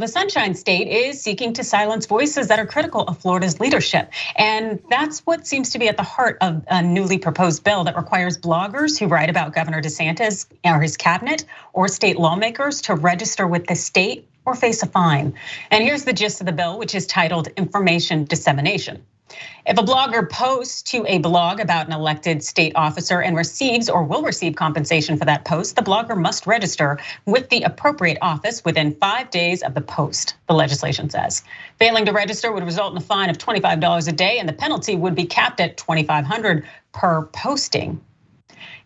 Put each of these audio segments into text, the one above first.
The Sunshine State is seeking to silence voices that are critical of Florida's leadership. And that's what seems to be at the heart of a newly proposed bill that requires bloggers who write about Governor DeSantis or his cabinet or state lawmakers to register with the state or face a fine. And here's the gist of the bill, which is titled Information Dissemination. If a blogger posts to a blog about an elected state officer and receives or will receive compensation for that post, the blogger must register with the appropriate office within 5 days of the post, the legislation says. Failing to register would result in a fine of $25 a day, and the penalty would be capped at $2,500 per posting.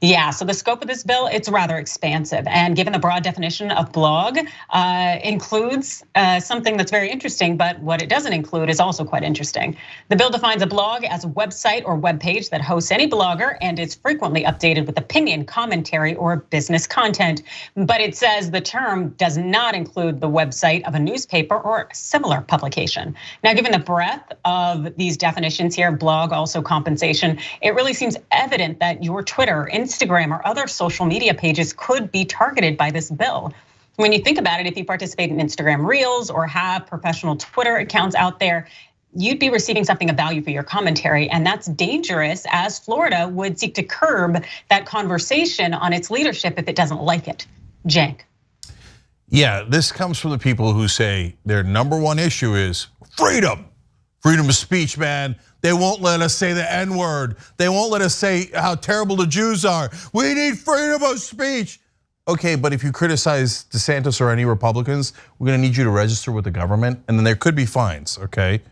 Yeah, so the scope of this bill, it's rather expansive. And given the broad definition of blog, includes something that's very interesting, but what it doesn't include is also quite interesting. The bill defines a blog as a website or web page that hosts any blogger and is frequently updated with opinion, commentary, or business content. But it says the term does not include the website of a newspaper or similar publication. Now, given the breadth of these definitions here, blog, also compensation, it really seems evident that your Twitter, Instagram, or other social media pages could be targeted by this bill. When you think about it, if you participate in Instagram Reels or have professional Twitter accounts out there, you'd be receiving something of value for your commentary, and that's dangerous, as Florida would seek to curb that conversation on its leadership if it doesn't like it. Cenk. Yeah, this comes from the people who say their number one issue is freedom. Freedom of speech, man. They won't let us say the N-word. They won't let us say how terrible the Jews are. We need freedom of speech. Okay, but if you criticize DeSantis or any Republicans, we're gonna need you to register with the government, and then there could be fines, okay?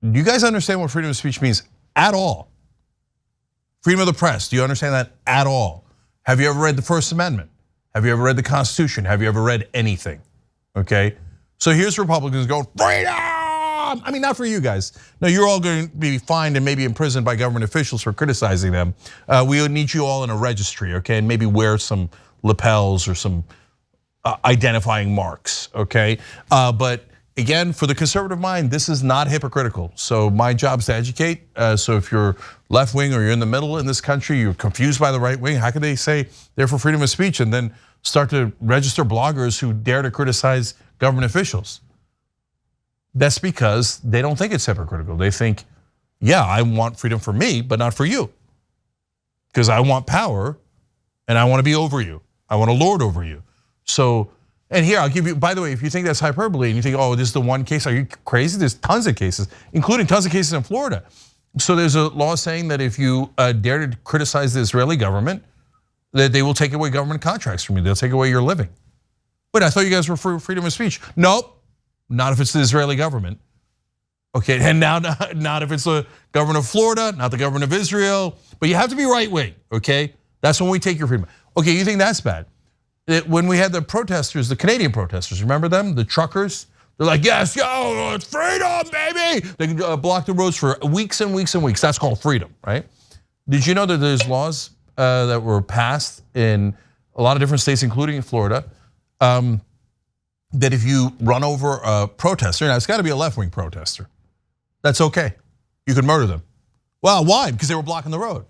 Do you guys understand what freedom of speech means at all? Freedom of the press, do you understand that at all? Have you ever read the First Amendment? Have you ever read the Constitution? Have you ever read anything, okay? So here's Republicans going, freedom! I mean, not for you guys. No, you're all going to be fined and maybe imprisoned by government officials for criticizing them. We would need you all in a registry, okay? And maybe wear some lapels or some identifying marks, okay? But again, for the conservative mind, this is not hypocritical. So my job is to educate. So if you're left wing or you're in the middle in this country, you're confused by the right wing, how can they say they're for freedom of speech and then start to register bloggers who dare to criticize government officials? That's because they don't think it's hypocritical. They think, yeah, I want freedom for me, but not for you. Because I want power and I want to be over you. I want to lord over you. So, and here I'll give you, by the way, if you think that's hyperbole and you think, oh, this is the one case, are you crazy? There's tons of cases, including tons of cases in Florida. So there's a law saying that if you dare to criticize the Israeli government, that they will take away government contracts from you. They'll take away your living. But I thought you guys were for freedom of speech. Nope. Not if it's the Israeli government. Okay, and now not if it's the government of Florida, not the government of Israel, but you have to be right wing, okay? That's when we take your freedom. Okay, you think that's bad. When we had the protesters, the Canadian protesters, remember them? The truckers? They're like, yes, yo, it's freedom, baby. They can block the roads for weeks and weeks and weeks. That's called freedom, right? Did you know that there's laws that were passed in a lot of different states, including in Florida, that if you run over a protester, now it's got to be a left-wing protester, that's okay. You could murder them. Well, why? Because they were blocking the road.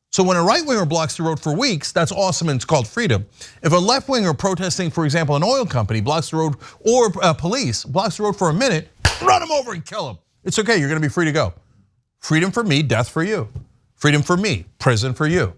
So when a right-winger blocks the road for weeks, that's awesome and it's called freedom. If a left-winger protesting, for example, an oil company blocks the road, or police blocks the road for a minute, run them over and kill them. It's okay, you're gonna be free to go. Freedom for me, death for you. Freedom for me, prison for you.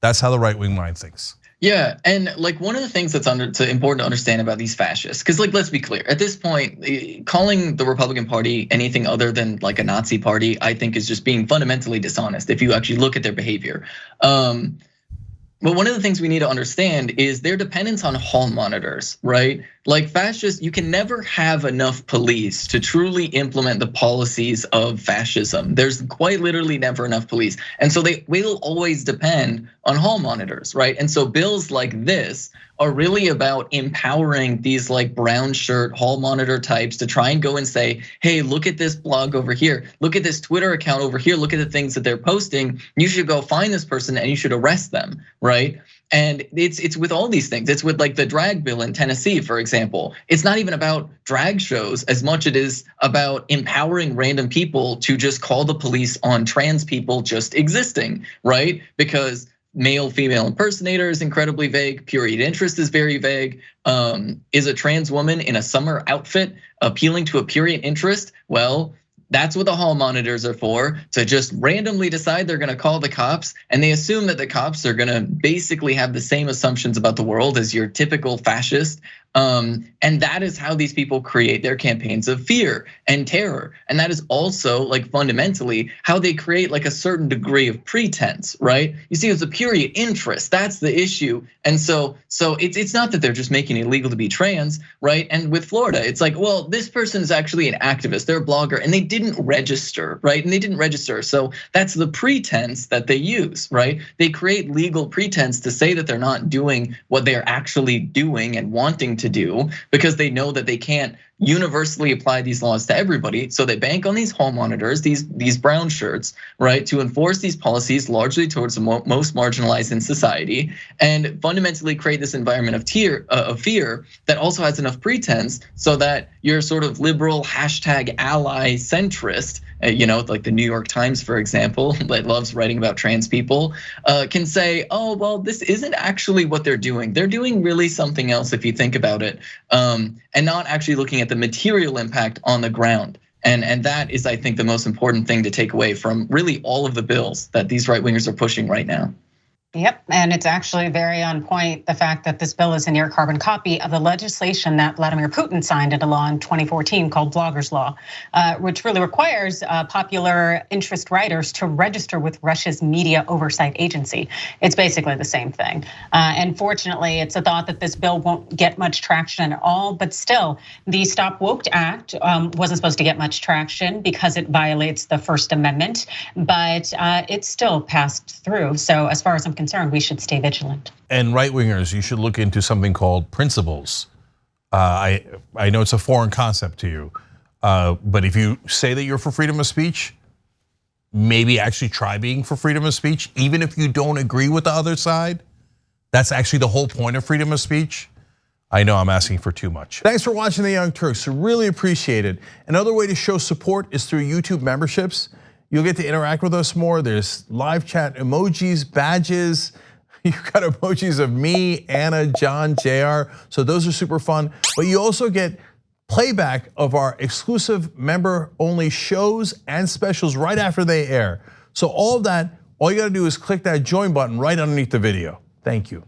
That's how the right-wing mind thinks. Yeah, and like one of the things that's important to understand about these fascists, because like let's be clear, at this point, calling the Republican Party anything other than like a Nazi party, I think is just being fundamentally dishonest if you actually look at their behavior. But one of the things we need to understand is their dependence on hall monitors, right? Like fascists, you can never have enough police to truly implement the policies of fascism. There's quite literally never enough police. And so they will always depend on hall monitors, right? And so bills like this are really about empowering these like brown shirt hall monitor types to try and go and say, hey, look at this blog over here. Look at this Twitter account over here. Look at the things that they're posting. You should go find this person and you should arrest them, right? And it's with all these things. It's with like the drag bill in Tennessee, for example. It's not even about drag shows as much as it is about empowering random people to just call the police on trans people just existing, right? Because male-female impersonator is incredibly vague. Period interest is very vague. Is a trans woman in a summer outfit appealing to a period interest? Well, that's what the hall monitors are for, to just randomly decide they're gonna call the cops, and they assume that the cops are gonna basically have the same assumptions about the world as your typical fascist. And that is how these people create their campaigns of fear and terror. And that is also like fundamentally how they create like a certain degree of pretense, right? You see, it's a period interest, that's the issue. And so it's not that they're just making it illegal to be trans, right? And with Florida, it's like, well, this person is actually an activist, they're a blogger, and they didn't register, right? And they didn't register, so that's the pretense that they use, right? They create legal pretense to say that they're not doing what they're actually doing and wanting to do, because they know that they can't universally apply these laws to everybody. So they bank on these hall monitors, these brown shirts, right, to enforce these policies largely towards the most marginalized in society, and fundamentally create this environment of fear that also has enough pretense so that your sort of liberal hashtag ally centrist, like the New York Times, for example, that loves writing about trans people, can say, oh, well, this isn't actually what they're doing. They're doing really something else if you think about it, and not actually looking at the material impact on the ground. And that is, I think, the most important thing to take away from really all of the bills that these right wingers are pushing right now. Yep, and it's actually very on point, the fact that this bill is a near carbon copy of the legislation that Vladimir Putin signed into law in 2014 called Bloggers Law, which really requires popular interest writers to register with Russia's media oversight agency. It's basically the same thing. And fortunately, it's a thought that this bill won't get much traction at all, but still, the Stop Woke Act wasn't supposed to get much traction because it violates the First Amendment, but it still passed through. So as far as I'm concerned, we should stay vigilant. And right wingers, you should look into something called principles. I know it's a foreign concept to you, but if you say that you're for freedom of speech, maybe actually try being for freedom of speech, even if you don't agree with the other side. That's actually the whole point of freedom of speech. I know I'm asking for too much. Thanks for watching the Young Turks, really appreciate it. Another way to show support is through YouTube memberships. You'll get to interact with us more. There's live chat emojis, badges. You've got emojis of me, Anna, John, JR. So those are super fun. But you also get playback of our exclusive member-only shows and specials right after they air. So all of that, all you gotta do is click that join button right underneath the video. Thank you.